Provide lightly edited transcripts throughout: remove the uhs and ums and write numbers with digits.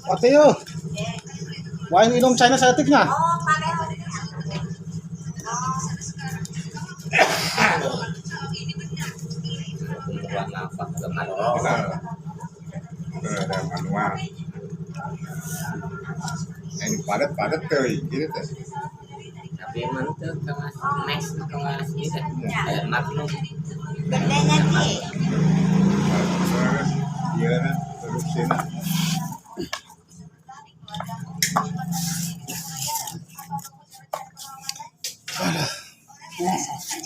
Ate yo. Wine inom China sa atik niya. Manual. Ini padat tuh, gitu tuh. Tapi emang tuh kelas mes kelas gitu. Maklum. Gedenya sih. Iya kan, terus sini.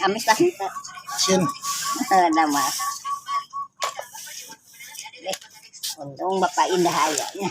Amis lah. Sin. Nama. Untung Bapak indah ayahnya.